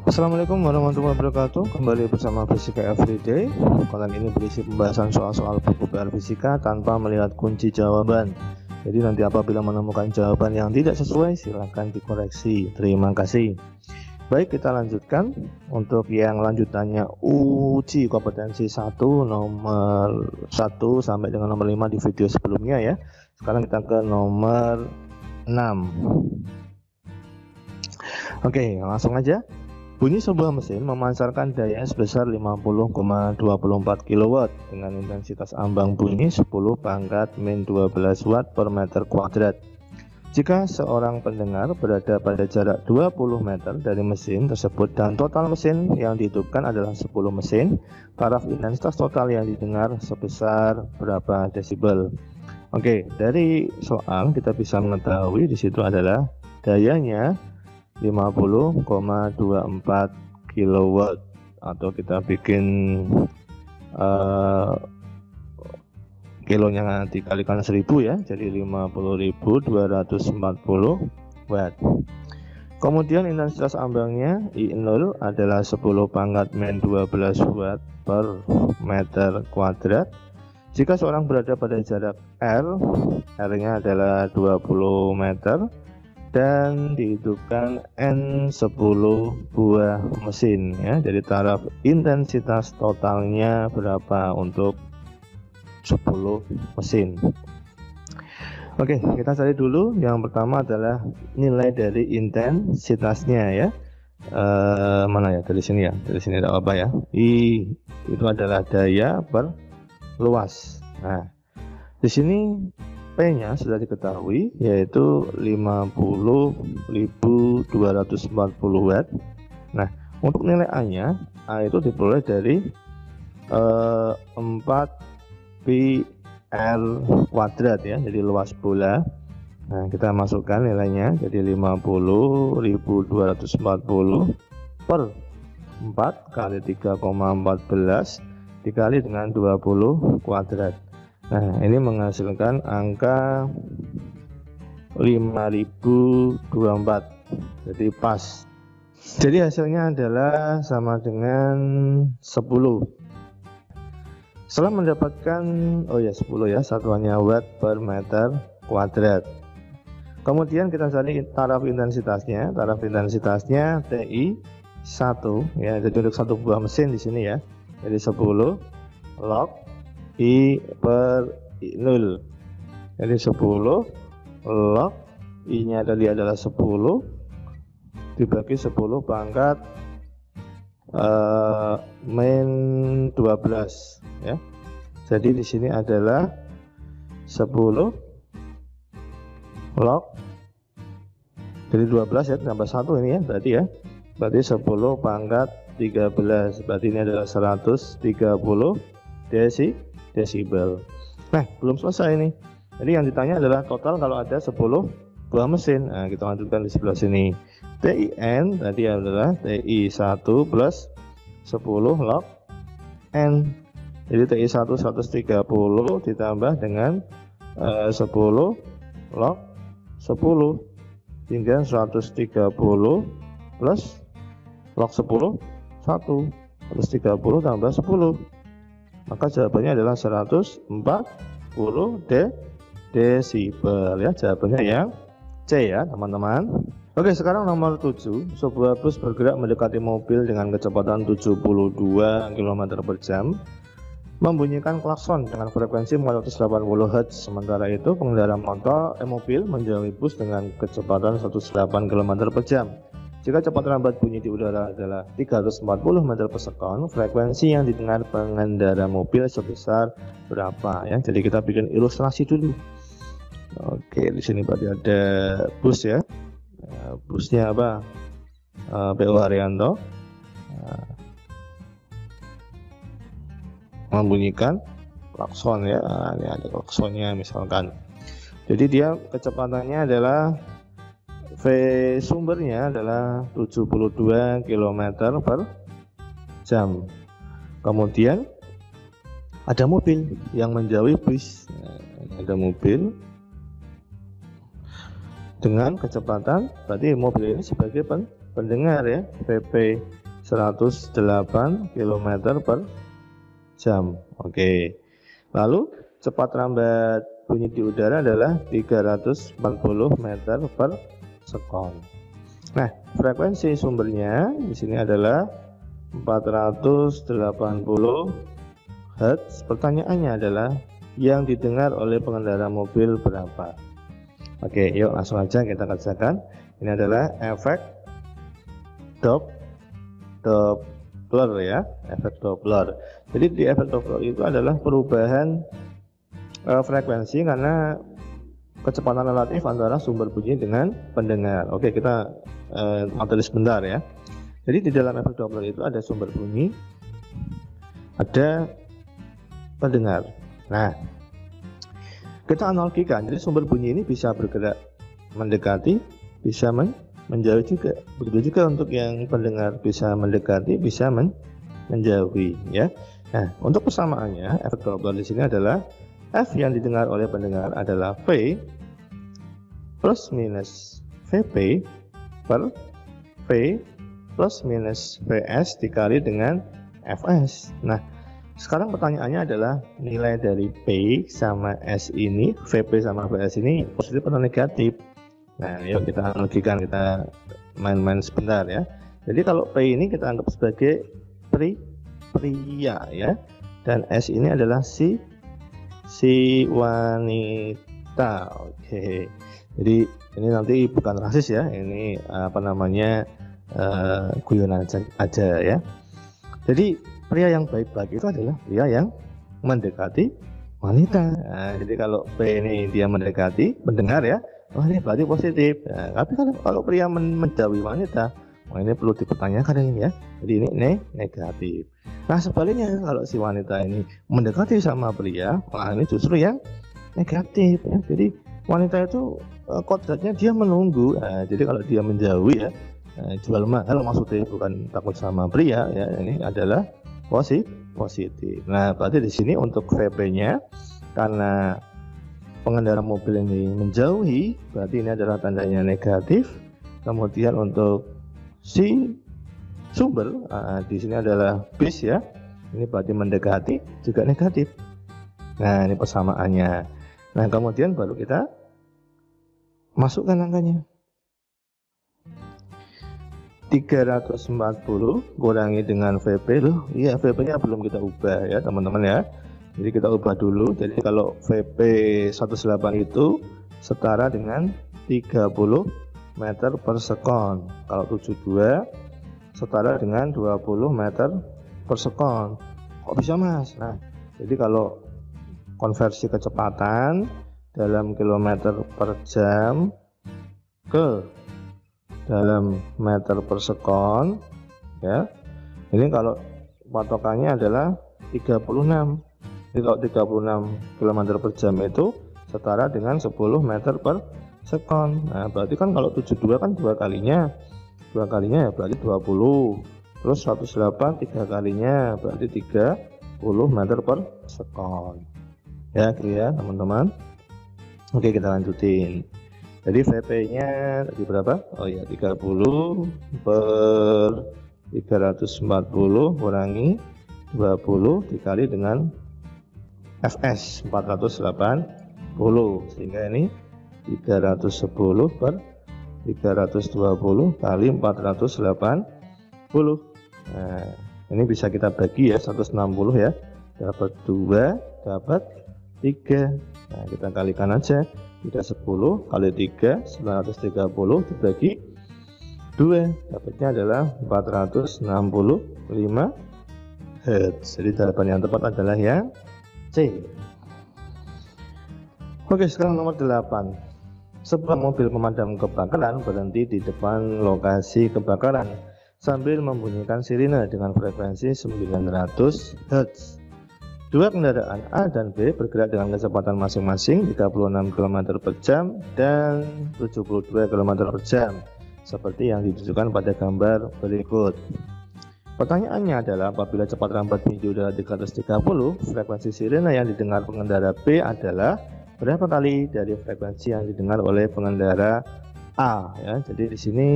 Assalamualaikum warahmatullahi wabarakatuh. Kembali bersama Fisika Everyday. Konten ini berisi pembahasan soal-soal buku PR Fisika tanpa melihat kunci jawaban. Jadi nanti apabila menemukan jawaban yang tidak sesuai, silahkan dikoreksi. Terima kasih. Baik, kita lanjutkan. Untuk yang lanjutannya uji kompetensi 1 nomor 1 sampai dengan nomor 5 di video sebelumnya ya. Sekarang kita ke nomor 6. Oke, langsung aja. Bunyi sebuah mesin memancarkan daya sebesar 50,24 kW dengan intensitas ambang bunyi 10 pangkat min 12 Watt per meter kuadrat. Jika seorang pendengar berada pada jarak 20 meter dari mesin tersebut dan total mesin yang dihidupkan adalah 10 mesin, taraf intensitas total yang didengar sebesar berapa desibel? Oke, dari soal kita bisa mengetahui di situ adalah dayanya 50,24 kW, atau kita bikin kilonya nanti kalikan 1000 ya, jadi 50.240 Watt. Kemudian intensitas ambangnya I0 adalah 10 pangkat min 12 Watt per meter kuadrat. Jika seorang berada pada jarak R-nya adalah 20 meter dan dihidupkan N10 buah mesin ya. Jadi taraf intensitas totalnya berapa untuk 10 mesin. Oke, kita cari dulu. Yang pertama adalah nilai dari intensitasnya ya. Mana ya, dari sini ya, dari sini ada apa ya, I itu adalah daya per luas. Nah, di sini P-nya sudah diketahui, yaitu 50.240 Watt. Nah, untuk nilai A-nya, A itu diperoleh dari 4 pi R kuadrat ya, jadi luas bola. Nah, kita masukkan nilainya, jadi 50.240 per 4 kali 3,14 dikali dengan 20 kuadrat. Nah, ini menghasilkan angka 5024. Jadi pas. Jadi hasilnya adalah sama dengan 10. Setelah mendapatkan 10 ya, satuannya watt per meter kuadrat. Kemudian kita cari taraf intensitasnya. Taraf intensitasnya TI 1 ya, jadi untuk satu buah mesin di sini ya. Jadi 10 log I per I0. Jadi 10 log I nya tadi adalah 10 dibagi 10 pangkat min 12 ya. Jadi di sini adalah 10 log, jadi 12 ya, tambah 1 ini ya berarti ya. Berarti 10 pangkat 13. Berarti ini adalah 130 desibel. Nah, belum selesai nih. Jadi yang ditanya adalah total kalau ada 10 buah mesin. Nah, kita lanjutkan di sebelah sini. TIN tadi adalah TI 1 plus 10 log N. Jadi TI 1 130 ditambah dengan 10 log 10 hingga 130 plus log 10 1 130 tambah 10. Maka jawabannya adalah 140 desibel ya. Jawabannya yang C ya teman-teman. Oke, sekarang nomor 7. Sebuah bus bergerak mendekati mobil dengan kecepatan 72 km per jam, membunyikan klakson dengan frekuensi 480 Hz. Sementara itu pengendara mobil menjauhi bus dengan kecepatan 108 km per jam. Jika kecepatan lambat bunyi di udara adalah 340 meter per sekon, frekuensi yang didengar pengendara mobil sebesar berapa ya? Jadi kita bikin ilustrasi dulu. Oke, di sini berarti ada bus ya. Busnya apa? PO Haryanto. Membunyikan klakson ya. Ini ada klaksonnya misalkan. Jadi dia kecepatannya adalah V sumbernya adalah 72 km per jam. Kemudian ada mobil yang menjauhi bus. Ada mobil dengan kecepatan, berarti mobil ini sebagai pendengar ya, VP 108 km per jam. Oke. Lalu cepat lambat bunyi di udara adalah 340 meter per sekon. Nah, frekuensi sumbernya di sini adalah 480 Hz. Pertanyaannya adalah yang didengar oleh pengendara mobil berapa? Oke, yuk langsung aja kita kerjakan. Ini adalah efek Doppler ya, efek Doppler. Jadi di efek Doppler itu adalah perubahan frekuensi karena kecepatan relatif antara sumber bunyi dengan pendengar. Oke, kita materi sebentar ya. Jadi di dalam efek Doppler itu ada sumber bunyi, ada pendengar. Nah, kita analogikan. Jadi sumber bunyi ini bisa bergerak mendekati, bisa menjauh juga. Begitu juga untuk yang pendengar, bisa mendekati, bisa menjauhi ya. Nah, untuk persamaannya efek Doppler di sini adalah F yang didengar oleh pendengar adalah V plus minus VP per V plus minus VS dikali dengan Fs. Nah, sekarang pertanyaannya adalah nilai dari P sama S ini, VP sama VS ini positif atau negatif? Nah, yuk kita analogikan, kita main-main sebentar ya. Jadi kalau P ini kita anggap sebagai pria ya, dan S ini adalah si wanita. Oke. Jadi ini nanti bukan rasis ya, ini apa namanya guyonan aja ya. Jadi pria yang baik-baik itu adalah pria yang mendekati wanita. Nah, jadi kalau P ini dia mendekati pendengar ya, wah ini berarti positif. Nah, tapi kalau pria menjauhi wanita, wah ini perlu dipertanyakan ini ya. Jadi ini negatif. Nah sebaliknya kalau si wanita ini mendekati sama pria, wah ini justru yang negatif ya. Jadi wanita itu kodratnya dia menunggu. Nah, jadi kalau dia menjauhi ya, jual mahal maksudnya, bukan takut sama pria ya, ini adalah positif. Nah berarti di sini untuk VP-nya karena pengendara mobil ini menjauhi, berarti ini adalah tandanya negatif. Kemudian untuk si sumber di sini adalah bis ya, ini berarti mendekati, juga negatif. Nah ini persamaannya. Nah kemudian baru kita masukkan angkanya. 340 kurangi dengan VP loh. Iya, VP-nya belum kita ubah ya teman-teman ya. Jadi kita ubah dulu. Jadi kalau VP 18 itu setara dengan 30 meter per sekon. Kalau 72 setara dengan 20 meter per sekon. Kok bisa mas? Nah, jadi kalau konversi kecepatan dalam kilometer per jam ke dalam meter per sekon ya, ini kalau patokannya adalah 36. Jadi kalau 36 km per jam itu setara dengan 10 meter per sekon. Nah berarti kan kalau 72 kan dua kalinya ya berarti 20, terus 108 3 kalinya berarti 30 meter per sekon ya, clear teman-teman. Oke, kita lanjutin. Jadi VP nya tadi berapa? Oh ya, 30 per 340 kurangi 20 dikali dengan Fs 480, sehingga ini 310 per 320 kali 480. Nah ini bisa kita bagi ya, 160 ya, dapat 2, dapat 3. Nah kita kalikan aja, 310 kali 3 930 dibagi 2, dapatnya adalah 465 Hz. Jadi jawaban yang tepat adalah yang C. Oke, sekarang nomor 8. Sebuah mobil pemadam kebakaran berhenti di depan lokasi kebakaran sambil membunyikan sirine dengan frekuensi 900 Hz. Dua kendaraan A dan B bergerak dengan kecepatan masing-masing 36 km per jam dan 72 km per jam, seperti yang ditunjukkan pada gambar berikut. Pertanyaannya adalah apabila cepat lambat bunyi di udara 330, frekuensi sirine yang didengar pengendara B adalah berapa kali dari frekuensi yang didengar oleh pengendara A ya. Jadi di sini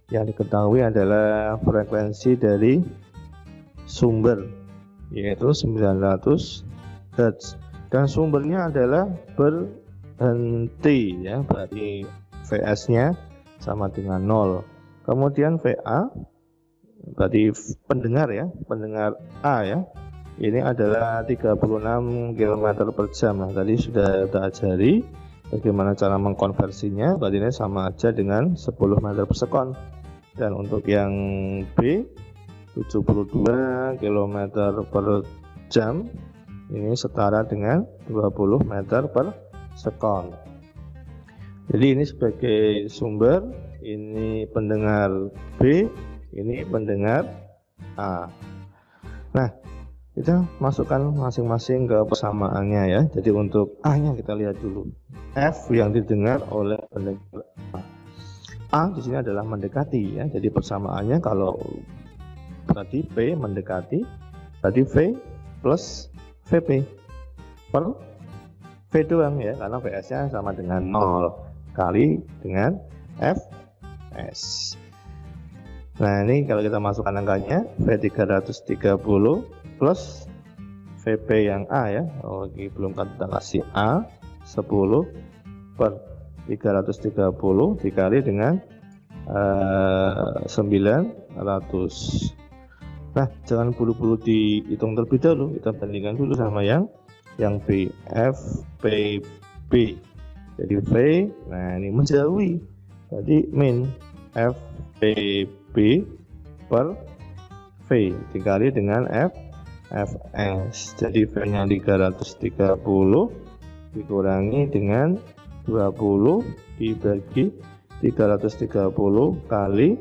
Yang diketahui adalah frekuensi dari sumber, yaitu 900 Hz, dan sumbernya adalah berhenti ya, berarti Vs nya sama dengan 0. Kemudian VA berarti pendengar ya, pendengar A ya, ini adalah 36 km per jam. Nah, tadi sudah kita ajari bagaimana cara mengkonversinya, berarti ini sama aja dengan 10 meter per sekon. Dan untuk yang B 72 km per jam, ini setara dengan 20 meter per sekon. Jadi ini sebagai sumber, ini pendengar B, ini pendengar A. Nah, kita masukkan masing-masing ke persamaannya ya. Jadi untuk A nya kita lihat dulu, F yang didengar oleh pendengar A. A di sini adalah mendekati ya. Jadi persamaannya kalau tadi P mendekati, tadi V plus VP per V doang ya, karena Vs nya sama dengan 0 kali dengan Fs. Nah, ini kalau kita masukkan angkanya, V330 plus VP yang A ya. Oh, ini belum kita kasih A, 10 per 330 dikali dengan 900. Nah, jangan buru-buru dihitung terlebih dahulu, kita bandingkan dulu sama yang B, FPB. Jadi V, nah ini menjauhi, jadi min FPB per V dikali dengan Fs. Jadi V nya 330 dikurangi dengan 20 dibagi 330 kali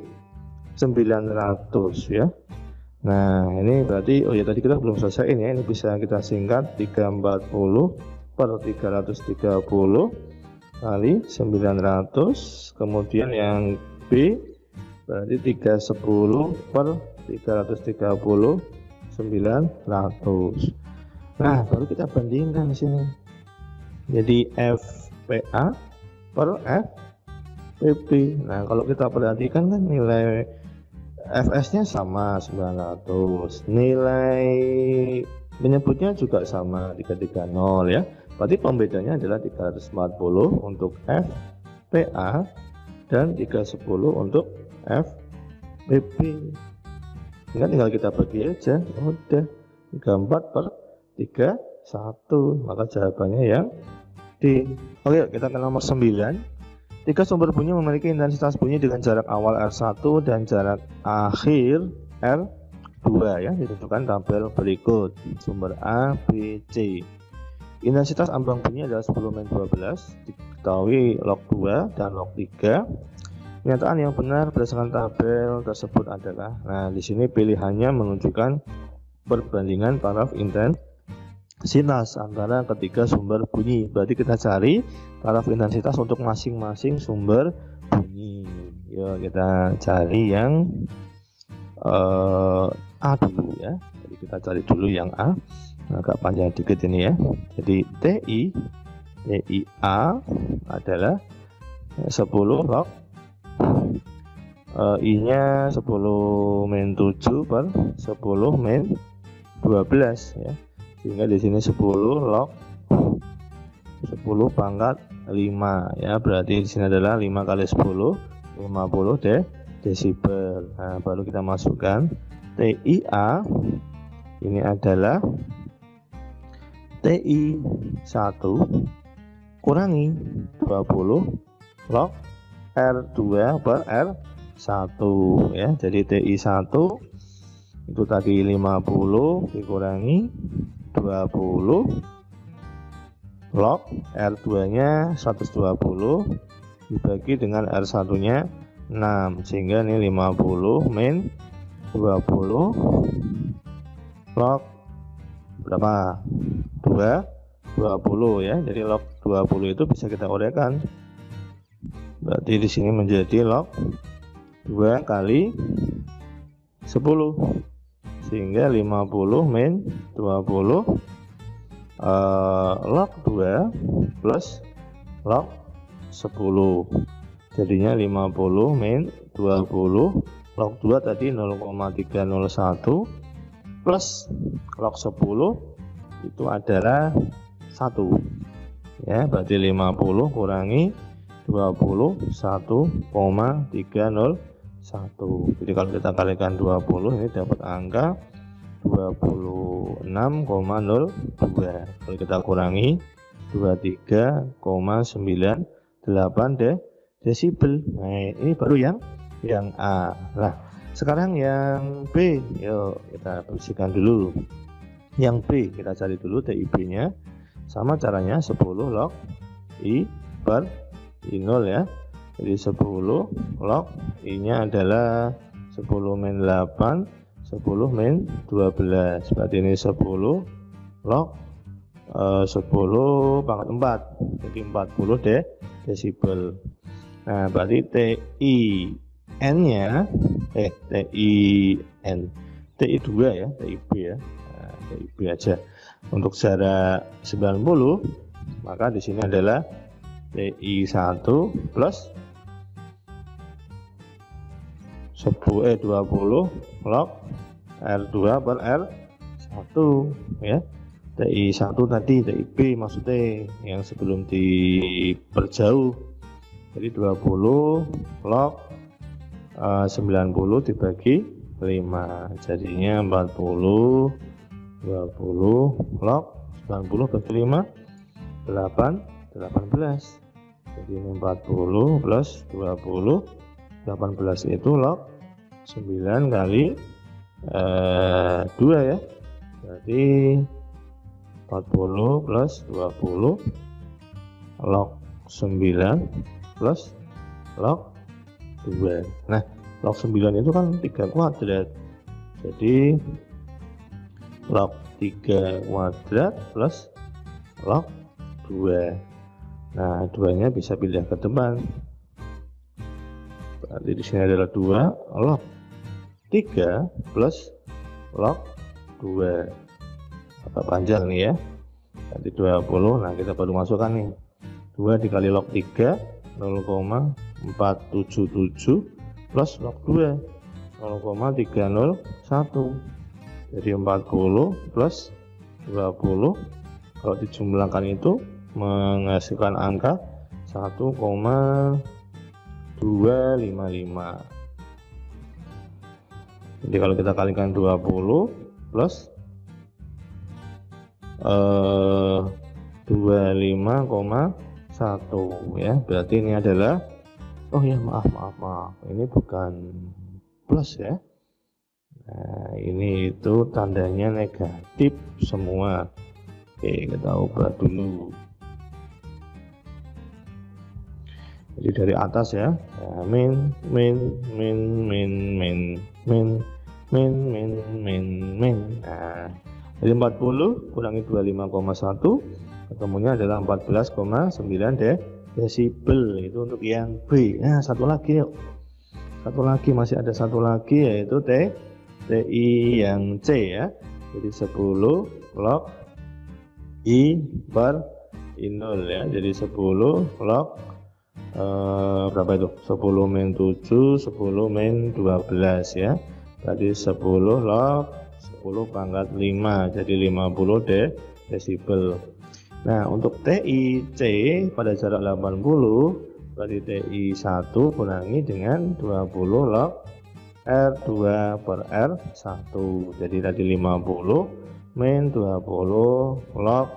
900 ya. Nah, ini berarti, oh ya tadi kita belum selesai ya, ini bisa kita singkat 340 per 330 kali 900. Kemudian yang B berarti 310 per 330 900. Nah, baru kita bandingkan di sini. Jadi FPA per FPB. Nah, kalau kita perhatikan kan nilai Fs-nya sama 900, nilai menyebutnya juga sama 330 ya. Berarti pembedanya adalah 340 untuk FPA dan 310 untuk FPB. Tinggal kita bagi aja, udah 34 per 31, maka jawabannya yang D. Oke, kita ke nomor 9. 3 sumber bunyi memiliki intensitas bunyi dengan jarak awal R1 dan jarak akhir R2 ya, ditentukan tabel berikut. Sumber A, B, C. Intensitas ambang bunyi adalah 10-12, diketahui log 2 dan log 3. Pernyataan yang benar berdasarkan tabel tersebut adalah, nah di sini pilihannya menunjukkan perbandingan taraf intensitas antara ketiga sumber bunyi. Berarti kita cari taraf intensitas untuk masing-masing sumber bunyi. Yuk kita cari yang A dulu ya. Jadi kita cari dulu yang A. Agak panjang dikit ini ya. Jadi TI A adalah 10 log I nya 10 min 7 per 10 min 12 ya. Sehingga di sini 10 log 10 pangkat 5 ya. Berarti di sini adalah 5 kali 10 50 desibel. Nah, baru kita masukkan TIA ini adalah TI 1 kurangi 20 log R2 per R1 ya. Jadi TI 1 itu tadi 50 dikurangi 20 log R2 nya 120 dibagi dengan R1 nya 6, sehingga ini 50 min 20 log berapa? 20 ya. Jadi log 20 itu bisa kita uraikan. Berarti di sini menjadi log 2 kali 10, sehingga 50 min 20 log 2 plus log 10, jadinya 50 min 20, log 2 tadi 0,301 plus log 10 itu adalah 1 ya, berarti 50 kurangi 20 1,301. Jadi kalau kita kalikan 20 ini dapat angka 26,02. Kalau kita kurangi 23,98 desibel. Nah, ini baru yang A. Nah, sekarang yang B, yuk kita bersihkan dulu. Yang B kita cari dulu TIB-nya. Sama caranya 10 log I per I0 ya. Jadi 10 log I-nya adalah 10 min 8, 10 min 12. Berarti ini 10 log 10 pangkat 4. Jadi 40 desibel. Nah, berarti TIN-nya TI2 ya, TIB ya. Nah, TIB aja. Untuk jarak 90, maka di sini adalah TI1 plus 20 log R2 per R1 ya. TI1 tadi TIB maksudnya yang sebelum diperjauh. Jadi 20 log 90 dibagi 5, jadinya 40 20 log 90 bagi 5 18. Jadi ini 40 plus 20 18 itu log 9 kali 2 ya. Berarti 40 plus 20 log 9 plus log 2. Nah, log 9 itu kan 3 kuadrat. Jadi log 3 kuadrat plus log 2. Nah, 2-nya bisa pindah ke depan. Berarti di sini adalah 2 log 3 plus log 2. Agak panjang nih ya. Berarti 20. Nah, kita baru masukkan nih. 2 dikali log 3 0,477 plus log 2 0,301. Jadi 40 plus 20 kalau dijumlahkan itu menghasilkan angka 1,255. Jadi kalau kita kalikan 20 plus 25,1 ya, berarti ini adalah maaf ini bukan plus ya. Nah, ini itu tandanya negatif semua. Oke, kita ubah dulu. Jadi dari atas ya, min. Nah, dari 40 kurangi 25,1 ketemunya adalah 14,9 desibel. Itu untuk yang B. Nah, satu lagi yuk. Masih ada satu lagi yaitu TI yang C ya. Jadi 10 log I per I0 ya. Jadi 10 log berapa itu? 10 min 7, 10 min 12 ya. Tadi 10 log 10 pangkat 5, jadi 50 desibel. Nah, untuk TIC pada jarak 80, berarti TI1 kurangi dengan 20 log R2 per R1. Jadi tadi 50 min 20 log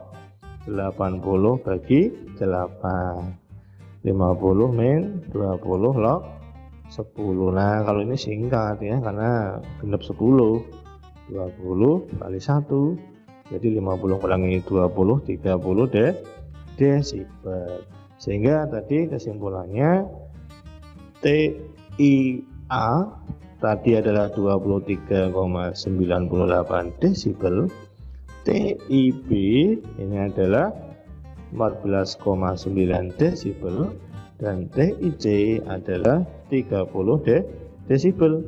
80 bagi 8. 50 min 20 log 10. Nah, kalau ini singkat ya, karena genap 10. 20 kali 1. Jadi 50 kurangi 20, 30 desibel. Sehingga tadi kesimpulannya TIA tadi adalah 23,98 desibel. TIB ini adalah 14,9 desibel dan TIC adalah 30 desibel.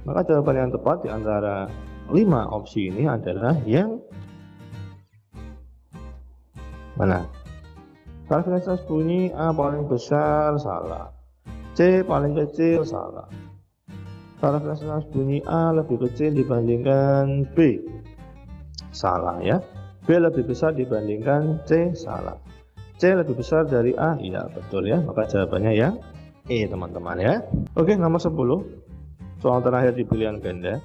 Maka jawaban yang tepat di antara 5 opsi ini adalah yang mana? Kalkulasi bunyi A paling besar salah, C paling kecil salah, Saraf resonans bunyi A lebih kecil dibandingkan B. Salah ya. B lebih besar dibandingkan C. Salah. C lebih besar dari A. Iya betul ya. Maka jawabannya yang E teman-teman ya. Oke, nomor 10. Soal terakhir di pilihan ganda.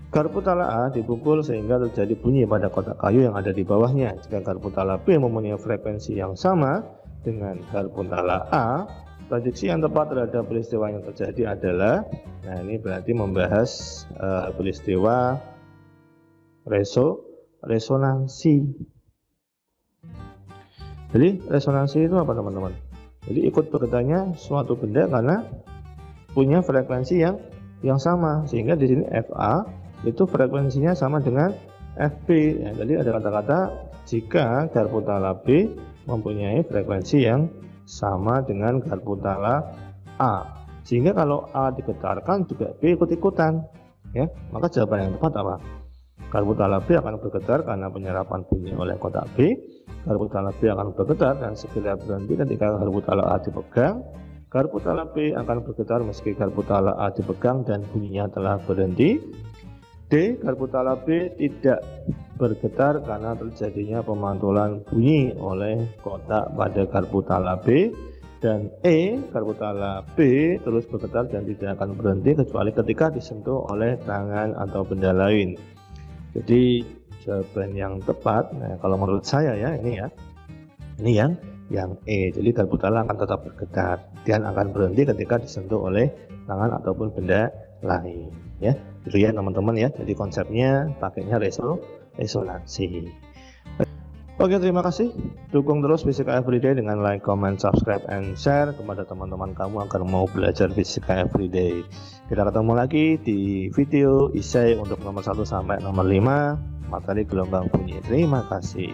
Garpu tala A dipukul sehingga terjadi bunyi pada kotak kayu yang ada di bawahnya. Jika garpu tala B mempunyai frekuensi yang sama dengan garpu tala A, prediksi yang tepat terhadap peristiwa yang terjadi adalah, nah ini berarti membahas peristiwa resonansi. Jadi resonansi itu apa teman-teman? Jadi ikut bergetarnya suatu benda karena punya frekuensi yang sama, sehingga di sini FA itu frekuensinya sama dengan FB. Ya, jadi ada kata-kata jika garpu tala B mempunyai frekuensi yang sama dengan garpu tala A, sehingga kalau A digetarkan juga B ikut-ikutan ya. Maka jawaban yang tepat apa? Garpu tala B akan bergetar karena penyerapan bunyi oleh kotak B. Garpu tala B akan bergetar dan segera berhenti ketika garpu tala A dipegang. Garpu tala B akan bergetar meski garpu tala A dipegang dan bunyinya telah berhenti. D. Garpu tala B tidak bergetar karena terjadinya pemantulan bunyi oleh kotak pada garpu tala B. Dan E. Garpu tala B terus bergetar dan tidak akan berhenti kecuali ketika disentuh oleh tangan atau benda lain. Jadi jawaban yang tepat, nah kalau menurut saya ya ini yang E. Jadi garpu tala akan tetap bergetar dan akan berhenti ketika disentuh oleh tangan ataupun benda lain ya. Itu ya teman-teman ya. Jadi konsepnya pakainya resonansi. Oke, terima kasih. Dukung terus Fisika Everyday dengan like, comment, subscribe, and share kepada teman-teman kamu agar mau belajar Fisika Everyday. Kita ketemu lagi di video esai untuk nomor 1 sampai nomor 5 materi gelombang bunyi. Terima kasih.